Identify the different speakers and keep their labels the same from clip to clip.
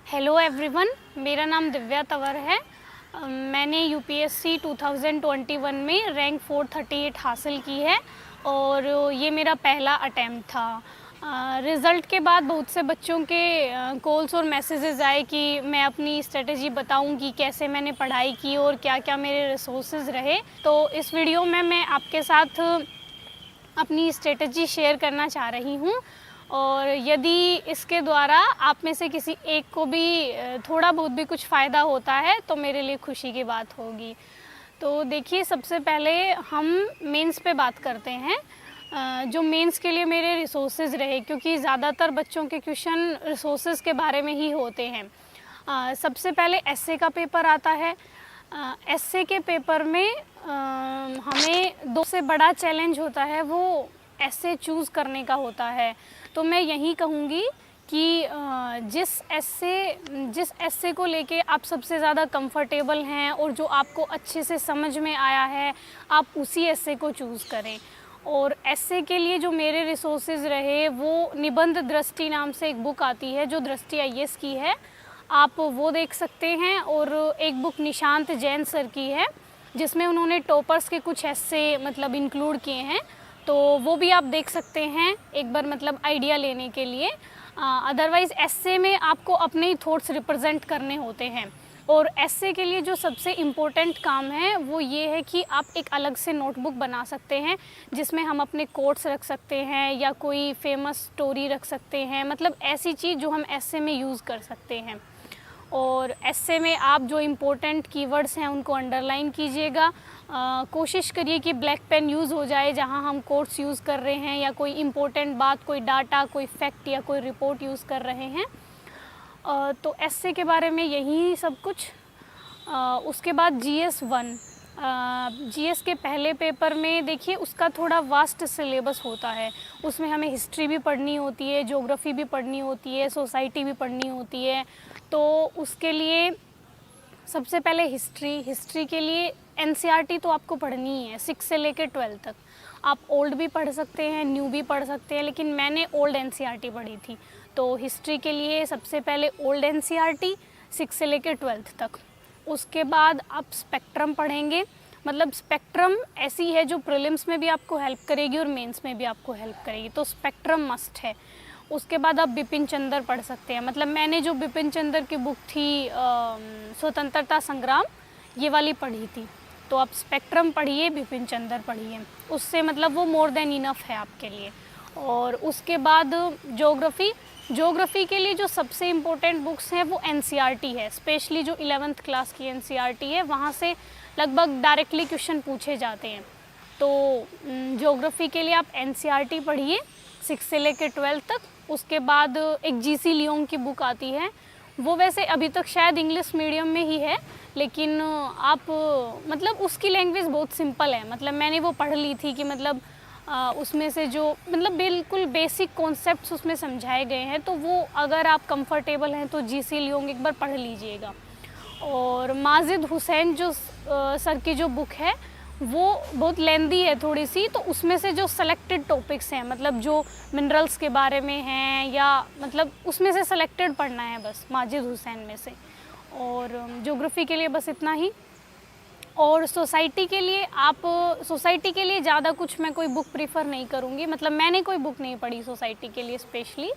Speaker 1: Hello everyone, मेरा नाम दिव्या तंवर है। मैंने यूपीएससी 2021 में रैंक 438 हासिल की है और ये मेरा पहला अटैम्प्ट था। रिज़ल्ट के बाद बहुत से बच्चों के कॉल्स और मैसेजेस आए कि मैं अपनी स्ट्रेटजी बताऊं कि कैसे मैंने पढ़ाई की और क्या क्या मेरे रिसोर्सेज रहे। तो इस वीडियो में मैं आपके साथ अपनी स्ट्रेटजी शेयर करना चाह रही हूँ और यदि इसके द्वारा आप में से किसी एक को भी थोड़ा बहुत भी कुछ फ़ायदा होता है तो मेरे लिए खुशी की बात होगी। तो देखिए, सबसे पहले हम मेंस पे बात करते हैं। जो मेंस के लिए मेरे रिसोर्सेज रहे, क्योंकि ज़्यादातर बच्चों के क्वेश्चन रिसोर्सेज के बारे में ही होते हैं। सबसे पहले एसए का पेपर आता है। एसए के पेपर में हमें दो से बड़ा चैलेंज होता है, वो एसए चूज़ करने का होता है। तो मैं यही कहूँगी कि जिस एसए को लेके आप सबसे ज़्यादा कंफर्टेबल हैं और जो आपको अच्छे से समझ में आया है, आप उसी एसए को चूज़ करें। और एसए के लिए जो मेरे रिसोर्सेज रहे, वो निबंध दृष्टि नाम से एक बुक आती है जो दृष्टि आईएएस की है, आप वो देख सकते हैं। और एक बुक निशांत जैन सर की है जिसमें उन्होंने टॉपर्स के कुछ एस्से मतलब इंक्लूड किए हैं, तो वो भी आप देख सकते हैं एक बार मतलब आइडिया लेने के लिए। अदरवाइज़ एस्से में आपको अपने ही थॉट्स रिप्रेजेंट करने होते हैं। और एस्से के लिए जो सबसे इम्पोर्टेंट काम है वो ये है कि आप एक अलग से नोटबुक बना सकते हैं जिसमें हम अपने कोट्स रख सकते हैं या कोई फेमस स्टोरी रख सकते हैं, मतलब ऐसी चीज़ जो हम एस्से में यूज़ कर सकते हैं। और एस्से में आप जो इम्पोर्टेंट कीवर्ड्स हैं उनको अंडरलाइन कीजिएगा। कोशिश करिए कि ब्लैक पेन यूज़ हो जाए जहां हम कोट्स यूज़ कर रहे हैं या कोई इम्पोर्टेंट बात, कोई डाटा, कोई फैक्ट या कोई रिपोर्ट यूज़ कर रहे हैं। तो एस्से के बारे में यही सब कुछ। उसके बाद GS1, जीएस के पहले पेपर में देखिए उसका थोड़ा वास्ट सिलेबस होता है। उसमें हमें हिस्ट्री भी पढ़नी होती है, ज्योग्राफी भी पढ़नी होती है, सोसाइटी भी पढ़नी होती है। तो उसके लिए सबसे पहले हिस्ट्री के लिए एनसीईआरटी तो आपको पढ़नी ही है 6 से लेकर 12 तक। आप ओल्ड भी पढ़ सकते हैं, न्यू भी पढ़ सकते हैं, लेकिन मैंने ओल्ड एनसीईआरटी पढ़ी थी। तो हिस्ट्री के लिए सबसे पहले ओल्ड एनसीईआरटी 6 से लेकर 12 तक। उसके बाद आप स्पेक्ट्रम पढ़ेंगे। मतलब स्पेक्ट्रम ऐसी है जो प्रीलिम्स में भी आपको हेल्प करेगी और मेंस में भी आपको हेल्प करेगी, तो स्पेक्ट्रम मस्ट है। उसके बाद आप बिपिन चंद्र पढ़ सकते हैं। मतलब मैंने जो बिपिन चंद्र की बुक थी स्वतंत्रता संग्राम, ये वाली पढ़ी थी। तो आप स्पेक्ट्रम पढ़िए, बिपिन चंद्र पढ़िए, उससे मतलब वो मोर देन इनफ है आपके लिए। और उसके बाद ज्योग्राफी के लिए जो सबसे इम्पोर्टेंट बुक्स हैं वो एनसीईआरटी है। स्पेशली जो 11th क्लास की एनसीईआरटी है, वहाँ से लगभग डायरेक्टली क्वेश्चन पूछे जाते हैं। तो ज्योग्राफी के लिए आप एनसीईआरटी पढ़िए 6 से लेकर 12 तक। उसके बाद एक जीसी लियोंग की बुक आती है, वो वैसे अभी तक शायद इंग्लिश मीडियम में ही है, लेकिन आप मतलब उसकी लैंग्वेज बहुत सिंपल है। मतलब मैंने वो पढ़ ली थी कि मतलब उसमें से जो मतलब बिल्कुल बेसिक कॉन्सेप्ट्स उसमें समझाए गए हैं, तो वो अगर आप कंफर्टेबल हैं तो जीसी लियोंग एक बार पढ़ लीजिएगा। और माजिद हुसैन जो सर की जो बुक है वो बहुत लेंदी है थोड़ी सी, तो उसमें से जो सेलेक्टेड टॉपिक्स हैं, मतलब जो मिनरल्स के बारे में हैं या मतलब उसमें से सेलेक्टेड पढ़ना है बस माजिद हुसैन में से। और ज्योग्राफी के लिए बस इतना ही। और सोसाइटी के लिए ज़्यादा कुछ मैं कोई बुक प्रीफर नहीं करूँगी। मतलब मैंने कोई बुक नहीं पढ़ी सोसाइटी के लिए स्पेशली।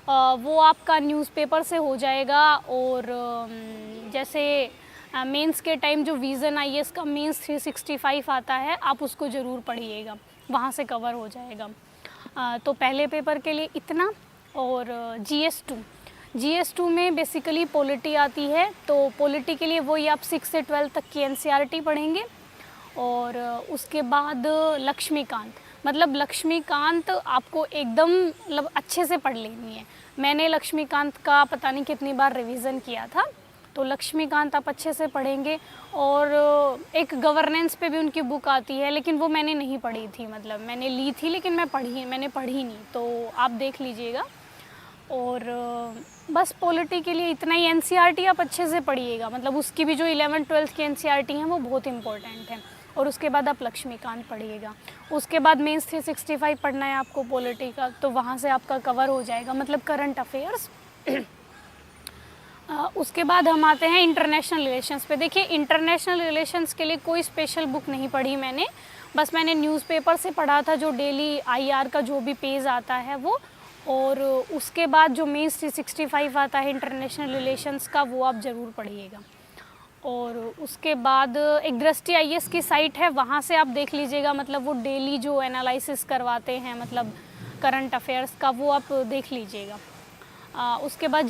Speaker 1: वो आपका न्यूज़पेपर से हो जाएगा। और जैसे मेंस के टाइम जो विज़न आईएएस का मेंस 365 आता है, आप उसको ज़रूर पढ़िएगा, वहाँ से कवर हो जाएगा। तो पहले पेपर के लिए इतना। और GS2 में बेसिकली पॉलिटी आती है, तो पॉलिटी के लिए वही आप 6 से 12 तक की एनसीईआरटी पढ़ेंगे। और उसके बाद लक्ष्मीकांत आपको एकदम मतलब अच्छे से पढ़ लेनी है। मैंने लक्ष्मीकांत का पता नहीं कितनी बार रिवीजन किया था, तो लक्ष्मीकांत आप अच्छे से पढ़ेंगे। और एक गवर्नेंस पे भी उनकी बुक आती है, लेकिन वो मैंने नहीं पढ़ी थी। मतलब मैंने ली थी लेकिन मैंने पढ़ी नहीं, तो आप देख लीजिएगा। और बस पॉलिटी के लिए इतना ही। एनसीईआरटी आप अच्छे से पढ़िएगा, मतलब उसकी भी जो 11th-12th की एनसीईआरटी हैं वो बहुत इंपॉर्टेंट है। और उसके बाद आप लक्ष्मीकांत पढ़िएगा। उसके बाद मेंस 365 पढ़ना है आपको पॉलिटी का, तो वहाँ से आपका कवर हो जाएगा, मतलब करंट अफेयर्स। उसके बाद हम आते हैं इंटरनेशनल रिलेशंस पे। देखिए इंटरनेशनल रिलेशंस के लिए कोई स्पेशल बुक नहीं पढ़ी मैंने, बस मैंने न्यूज़पेपर से पढ़ा था जो डेली आईआर का जो भी पेज आता है वो, और उसके बाद जो मेंस 365 आता है इंटरनेशनल रिलेशंस का वो आप ज़रूर पढ़िएगा। और उसके बाद एक दृष्टि आईएएस की साइट है, वहाँ से आप देख लीजिएगा, मतलब वो डेली जो एनालिसिस करवाते हैं मतलब करंट अफेयर्स का, वो आप देख लीजिएगा। उसके बाद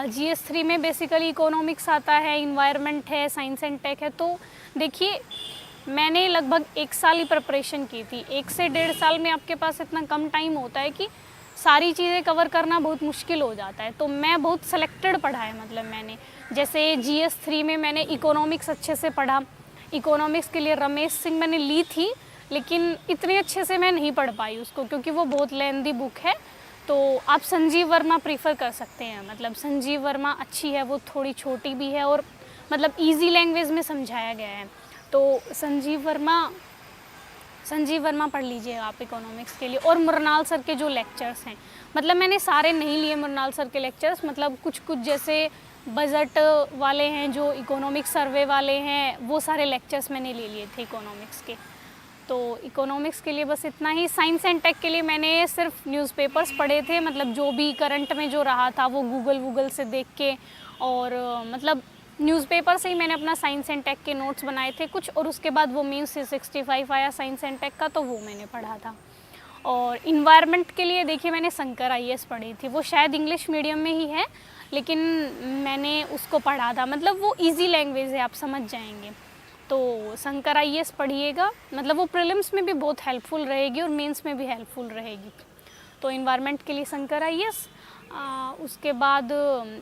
Speaker 1: GS3 में बेसिकली इकोनॉमिक्स आता है, इन्वायरमेंट है, साइंस एंड टेक है। तो देखिए मैंने लगभग 1 साल ही प्रिपरेशन की थी। 1 से 1.5 साल में आपके पास इतना कम टाइम होता है कि सारी चीज़ें कवर करना बहुत मुश्किल हो जाता है। तो मैं बहुत सेलेक्टेड पढ़ा है, मतलब मैंने जैसे GS3 में मैंने इकोनॉमिक्स अच्छे से पढ़ा। इकोनॉमिक्स के लिए रमेश सिंह मैंने ली थी, लेकिन इतने अच्छे से मैं नहीं पढ़ पाई उसको, क्योंकि वो बहुत लेंदी बुक है। तो आप संजीव वर्मा प्रीफर कर सकते हैं, मतलब संजीव वर्मा अच्छी है, वो थोड़ी छोटी भी है और मतलब इजी लैंग्वेज में समझाया गया है। तो संजीव वर्मा पढ़ लीजिए आप इकोनॉमिक्स के लिए। और मुरनाल सर के जो लेक्चर्स हैं, मतलब मैंने सारे नहीं लिए मुरनाल सर के लेक्चर्स, मतलब कुछ जैसे बजट वाले हैं, जो इकोनॉमिक्स सर्वे वाले हैं, वो सारे लेक्चर्स मैंने ले लिए थे इकोनॉमिक्स के। तो इकोनॉमिक्स के लिए बस इतना ही। साइंस एंड टेक के लिए मैंने सिर्फ न्यूज़पेपर्स पढ़े थे, मतलब जो भी करंट में जो रहा था वो गूगल से देख के, और मतलब न्यूज़पेपर से ही मैंने अपना साइंस एंड टेक के नोट्स बनाए थे कुछ। और उसके बाद वो मेंस 365 आया साइंस एंड टेक का, तो वो मैंने पढ़ा था। और इन्वायरमेंट के लिए देखिए मैंने शंकर आईएएस पढ़ी थी, वो शायद इंग्लिश मीडियम में ही है, लेकिन मैंने उसको पढ़ा था, मतलब वो इजी लैंग्वेज है, आप समझ जाएंगे। तो शंकर आईएएस पढ़िएगा, मतलब वो प्रीलिम्स में भी बहुत हेल्पफुल रहेगी और मेंस में भी हेल्पफुल रहेगी। तो इन्वायरमेंट के लिए शंकर आईएएस। उसके बाद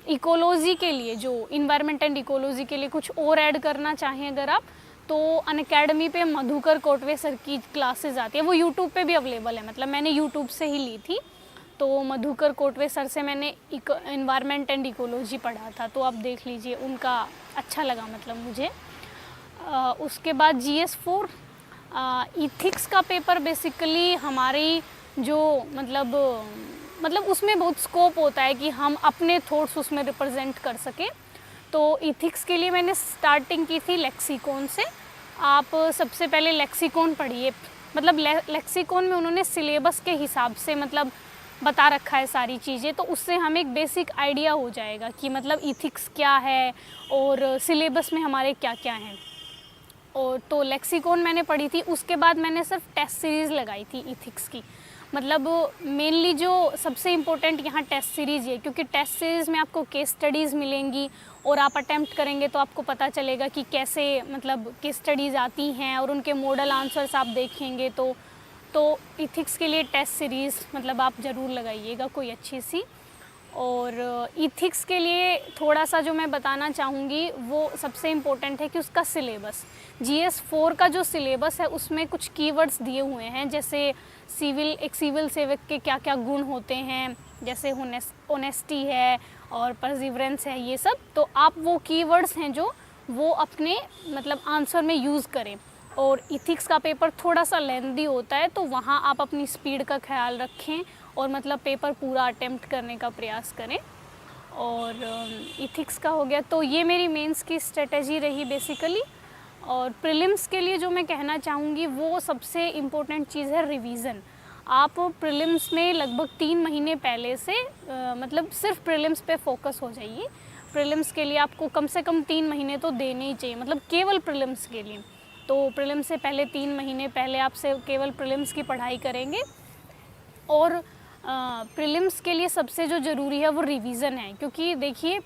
Speaker 1: इकोलॉजी के लिए, जो इन्वायरमेंट एंड इकोलॉजी के लिए कुछ और ऐड करना चाहें अगर आप, तो अनअकैडमी पे मधुकर कोटवे सर की क्लासेस आती है, वो यूट्यूब पे भी अवेलेबल है, मतलब मैंने यूट्यूब से ही ली थी। तो मधुकर कोटवे सर से मैंने इन्वायरमेंट एंड इकोलॉजी पढ़ा था, तो आप देख लीजिए, उनका अच्छा लगा मतलब मुझे। उसके बाद GS4 इथिक्स का पेपर बेसिकली हमारी जो मतलब उसमें बहुत स्कोप होता है कि हम अपने थॉट्स उसमें रिप्रेजेंट कर सकें। तो इथिक्स के लिए मैंने स्टार्टिंग की थी लेक्सिकॉन से। आप सबसे पहले लेक्सिकॉन पढ़िए, मतलब लेक्सिकॉन में उन्होंने सिलेबस के हिसाब से मतलब बता रखा है सारी चीज़ें, तो उससे हमें एक बेसिक आइडिया हो जाएगा कि मतलब इथिक्स क्या है और सिलेबस में हमारे क्या क्या हैं। और तो लेक्सिकॉन मैंने पढ़ी थी। उसके बाद मैंने सिर्फ टेस्ट सीरीज़ लगाई थी इथिक्स की, मतलब मेनली जो सबसे इम्पोर्टेंट यहाँ टेस्ट सीरीज़ है, क्योंकि टेस्ट सीरीज़ में आपको केस स्टडीज़ मिलेंगी और आप अटेम्प्ट करेंगे तो आपको पता चलेगा कि कैसे मतलब केस स्टडीज़ आती हैं और उनके मॉडल आंसर्स आप देखेंगे। तो इथिक्स के लिए टेस्ट सीरीज़ मतलब आप ज़रूर लगाइएगा कोई अच्छी सी। और इथिक्स के लिए थोड़ा सा जो मैं बताना चाहूँगी वो सबसे इम्पोर्टेंट है कि उसका सिलेबस, GS4 का जो सिलेबस है उसमें कुछ कीवर्ड्स दिए हुए हैं, जैसे एक सिविल सेवक के क्या क्या गुण होते हैं, जैसे ऑनेस्टी है और परसिवरेंस है, ये सब। तो आप वो कीवर्ड्स हैं जो वो अपने मतलब आंसर में यूज़ करें। और इथिक्स का पेपर थोड़ा सा लेंदी होता है, तो वहाँ आप अपनी स्पीड का ख्याल रखें और मतलब पेपर पूरा अटेम्प्ट करने का प्रयास करें। और इथिक्स का हो गया। तो ये मेरी मेंस की स्ट्रेटजी रही बेसिकली। और प्रीलिम्स के लिए जो मैं कहना चाहूँगी वो सबसे इम्पोर्टेंट चीज़ है रिवीज़न। आप प्रीलिम्स में लगभग 3 महीने पहले से मतलब सिर्फ प्रीलिम्स पे फोकस हो जाइए। प्रीलिम्स के लिए आपको कम से कम 3 महीने तो देने ही चाहिए, मतलब केवल प्रीलिम्स के लिए। तो प्रीलिम्स से पहले 3 महीने पहले आपसे केवल प्रीलिम्स की पढ़ाई करेंगे। और प्रीलिम्स के लिए सबसे जो ज़रूरी है वो रिवीज़न है, क्योंकि देखिए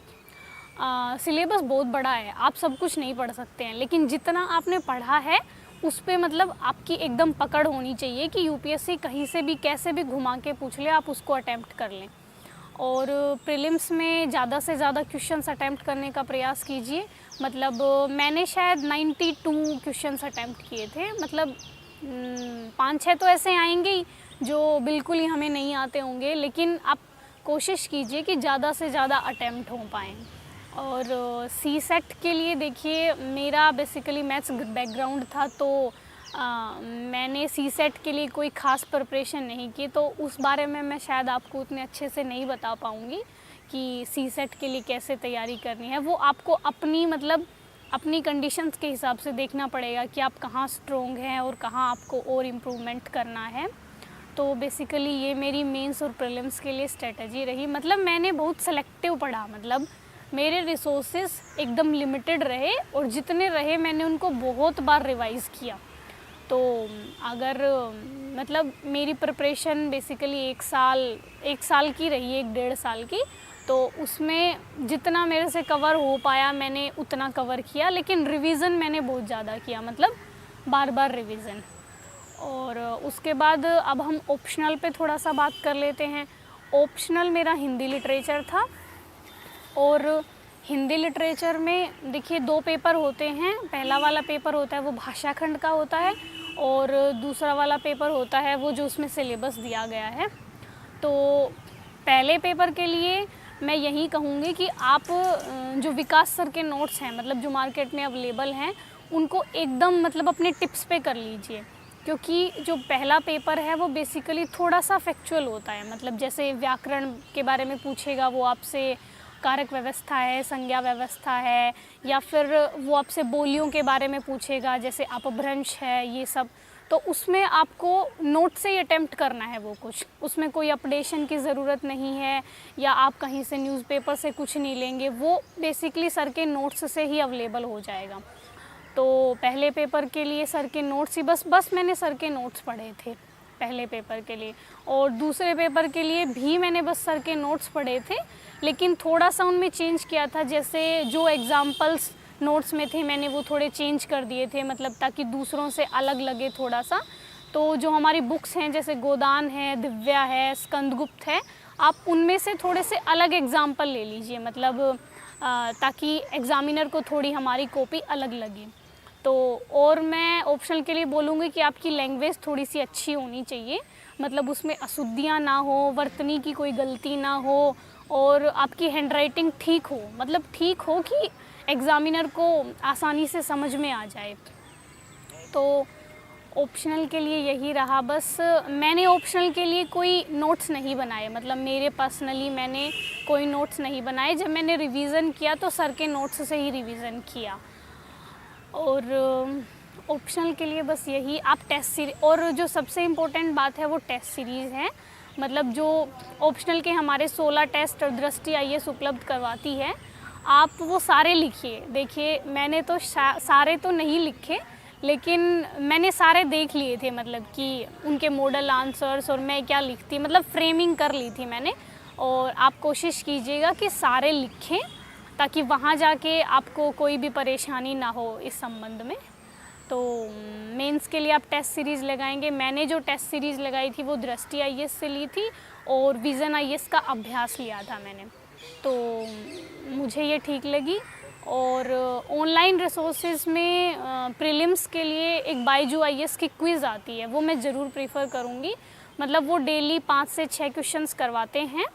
Speaker 1: सिलेबस बहुत बड़ा है, आप सब कुछ नहीं पढ़ सकते हैं, लेकिन जितना आपने पढ़ा है उस पे मतलब आपकी एकदम पकड़ होनी चाहिए कि यूपीएससी कहीं से भी कैसे भी घुमा के पूछ ले, आप उसको अटैम्प्ट कर लें। और प्रीलिम्स में ज़्यादा से ज़्यादा क्वेश्चंस अटैम्प्ट करने का प्रयास कीजिए। मतलब मैंने शायद 92 क्वेश्चंस अटैम्प्ट किए थे, मतलब 5-6 तो ऐसे आएंगे ही जो बिल्कुल ही हमें नहीं आते होंगे, लेकिन आप कोशिश कीजिए कि ज़्यादा से ज़्यादा अटैम्प्ट हो पाएँ। और CSET के लिए देखिए मेरा बेसिकली मैथ्स बैकग्राउंड था, तो मैंने CSET के लिए कोई ख़ास प्रिपरेशन नहीं की, तो उस बारे में मैं शायद आपको उतने अच्छे से नहीं बता पाऊँगी कि सीसेट के लिए कैसे तैयारी करनी है, वो आपको अपनी मतलब अपनी कंडीशंस के हिसाब से देखना पड़ेगा कि आप कहाँ स्ट्रोंग हैं और कहाँ आपको और इम्प्रूवमेंट करना है। तो बेसिकली ये मेरी मेंस और प्रीलिम्स के लिए स्ट्रेटजी रही। मतलब मैंने बहुत सेलेक्टिव पढ़ा, मतलब मेरे रिसोर्सेज एकदम लिमिटेड रहे और जितने रहे मैंने उनको बहुत बार रिवाइज़ किया। तो अगर मतलब मेरी प्रिपरेशन बेसिकली एक साल की रही, 1-1.5 साल की, तो उसमें जितना मेरे से कवर हो पाया मैंने उतना कवर किया, लेकिन रिवीज़न मैंने बहुत ज़्यादा किया, मतलब बार बार रिवीज़न। और उसके बाद अब हम ऑप्शनल पे थोड़ा सा बात कर लेते हैं। ऑप्शनल मेरा हिंदी लिटरेचर था और हिंदी लिटरेचर में देखिए 2 पेपर होते हैं। पहला वाला पेपर होता है वो भाषा खंड का होता है और दूसरा वाला पेपर होता है वो जो उसमें सिलेबस दिया गया है। तो पहले पेपर के लिए मैं यही कहूँगी कि आप जो विकास सर के नोट्स हैं, मतलब जो मार्केट में अवेलेबल हैं, उनको एकदम मतलब अपने टिप्स पे कर लीजिए, क्योंकि जो पहला पेपर है वो बेसिकली थोड़ा सा फैक्चुअल होता है। मतलब जैसे व्याकरण के बारे में पूछेगा वो आपसे, कारक व्यवस्था है, संज्ञा व्यवस्था है, या फिर वो आपसे बोलियों के बारे में पूछेगा जैसे अपभ्रंश है, ये सब। तो उसमें आपको नोट से ही अटेम्प्ट करना है वो कुछ, उसमें कोई अपडेशन की ज़रूरत नहीं है या आप कहीं से न्यूज़पेपर से कुछ नहीं लेंगे, वो बेसिकली सर के नोट्स से ही अवेलेबल हो जाएगा। तो पहले पेपर के लिए सर के नोट्स ही बस मैंने सर के नोट्स पढ़े थे पहले पेपर के लिए, और दूसरे पेपर के लिए भी मैंने बस सर के नोट्स पढ़े थे, लेकिन थोड़ा सा उनमें चेंज किया था। जैसे जो एग्ज़ाम्पल्स नोट्स में थे मैंने वो थोड़े चेंज कर दिए थे, मतलब ताकि दूसरों से अलग लगे थोड़ा सा। तो जो हमारी बुक्स हैं जैसे गोदान है, दिव्या है, स्कंदगुप्त है, आप उनमें से थोड़े से अलग एग्ज़ाम्पल ले लीजिए, मतलब ताकि एग्ज़ामिनर को थोड़ी हमारी कॉपी अलग लगे। तो और मैं ऑप्शनल के लिए बोलूँगी कि आपकी लैंग्वेज थोड़ी सी अच्छी होनी चाहिए, मतलब उसमें अशुद्धियाँ ना हो, वर्तनी की कोई गलती ना हो, और आपकी हैंडराइटिंग ठीक हो, मतलब ठीक हो कि एग्ज़ामिनर को आसानी से समझ में आ जाए। तो ऑप्शनल के लिए यही रहा। बस मैंने ऑप्शनल के लिए कोई नोट्स नहीं बनाए, मतलब मेरे पर्सनली मैंने कोई नोट्स नहीं बनाए। जब मैंने रिवीज़न किया तो सर के नोट्स से ही रिवीज़न किया। और ऑप्शनल के लिए बस यही, आप टेस्ट सीरीज, और जो सबसे इम्पोर्टेंट बात है वो टेस्ट सीरीज़ है। मतलब जो ऑप्शनल के हमारे 16 टेस्ट दृष्टि आईएएस उपलब्ध करवाती है, आप वो सारे लिखिए। देखिए मैंने तो सारे तो नहीं लिखे, लेकिन मैंने सारे देख लिए थे, मतलब कि उनके मॉडल आंसर्स और मैं क्या लिखती, मतलब फ्रेमिंग कर ली थी मैंने। और आप कोशिश कीजिएगा कि सारे लिखें ताकि वहाँ जाके आपको कोई भी परेशानी ना हो इस संबंध में। तो मेंस के लिए आप टेस्ट सीरीज़ लगाएंगे। मैंने जो टेस्ट सीरीज़ लगाई थी वो दृष्टि आईएएस से ली थी और विज़न आईएएस का अभ्यास लिया था मैंने, तो मुझे ये ठीक लगी। और ऑनलाइन रिसोर्सेज में प्रीलिम्स के लिए एक बायजू आईएएस की क्विज़ आती है, वो मैं ज़रूर प्रीफर करूँगी। मतलब वो डेली 5 से 6 क्वेश्चंस करवाते हैं,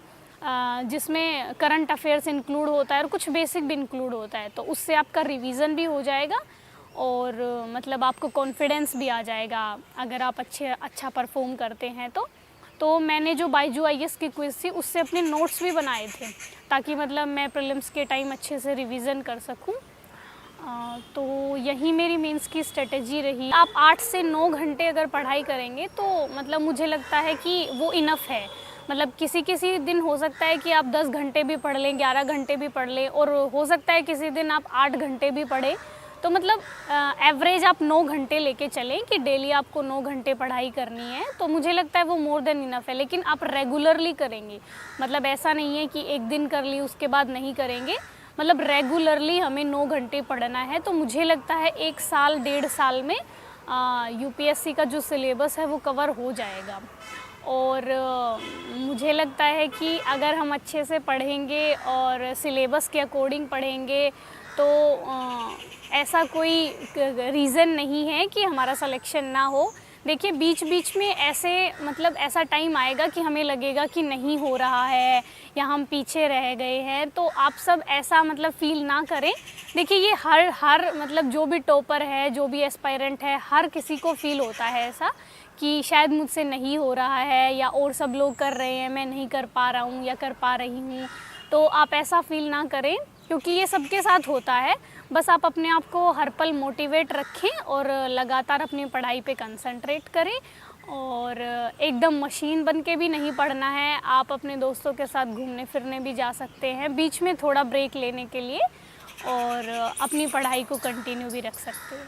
Speaker 1: जिसमें करंट अफेयर्स इंक्लूड होता है और कुछ बेसिक भी इंक्लूड होता है, तो उससे आपका रिवीजन भी हो जाएगा और मतलब आपको कॉन्फिडेंस भी आ जाएगा अगर आप अच्छा परफॉर्म करते हैं। तो मैंने जो बायजू आईएएस की क्विज़ थी उससे अपने नोट्स भी बनाए थे ताकि मतलब मैं प्रीलिम्स के टाइम अच्छे से रिवीजन कर सकूं। तो यही मेरी मेंस की स्ट्रेटजी रही। आप 8 से 9 घंटे अगर पढ़ाई करेंगे तो मतलब मुझे लगता है कि वो इनफ है। मतलब किसी किसी दिन हो सकता है कि आप 10 घंटे भी पढ़ लें, 11 घंटे भी पढ़ लें, और हो सकता है किसी दिन आप 8 घंटे भी पढ़ें। तो मतलब एवरेज आप 9 घंटे लेके चलें कि डेली आपको 9 घंटे पढ़ाई करनी है, तो मुझे लगता है वो मोर देन इनफ है। लेकिन आप रेगुलरली करेंगे, मतलब ऐसा नहीं है कि एक दिन कर ली उसके बाद नहीं करेंगे, मतलब रेगुलरली हमें 9 घंटे पढ़ना है। तो मुझे लगता है 1 साल 1.5 साल में यूपीएससी का जो सिलेबस है वो कवर हो जाएगा। और मुझे लगता है कि अगर हम अच्छे से पढ़ेंगे और सिलेबस के अकॉर्डिंग पढ़ेंगे तो ऐसा कोई रीज़न नहीं है कि हमारा सिलेक्शन ना हो। देखिए बीच बीच में ऐसा टाइम आएगा कि हमें लगेगा कि नहीं हो रहा है या हम पीछे रह गए हैं, तो आप सब ऐसा मतलब फ़ील ना करें। देखिए ये हर मतलब जो भी टॉपर है, जो भी एस्पायरेंट है, हर किसी को फ़ील होता है ऐसा कि शायद मुझसे नहीं हो रहा है या और सब लोग कर रहे हैं, मैं नहीं कर पा रहा हूँ या कर पा रही हूँ। तो आप ऐसा फील ना करें, क्योंकि ये सबके साथ होता है। बस आप अपने आप को हर पल मोटिवेट रखें और लगातार अपनी पढ़ाई पे कंसंट्रेट करें, और एकदम मशीन बन के भी नहीं पढ़ना है। आप अपने दोस्तों के साथ घूमने फिरने भी जा सकते हैं बीच में थोड़ा ब्रेक लेने के लिए, और अपनी पढ़ाई को कंटिन्यू भी रख सकते हैं।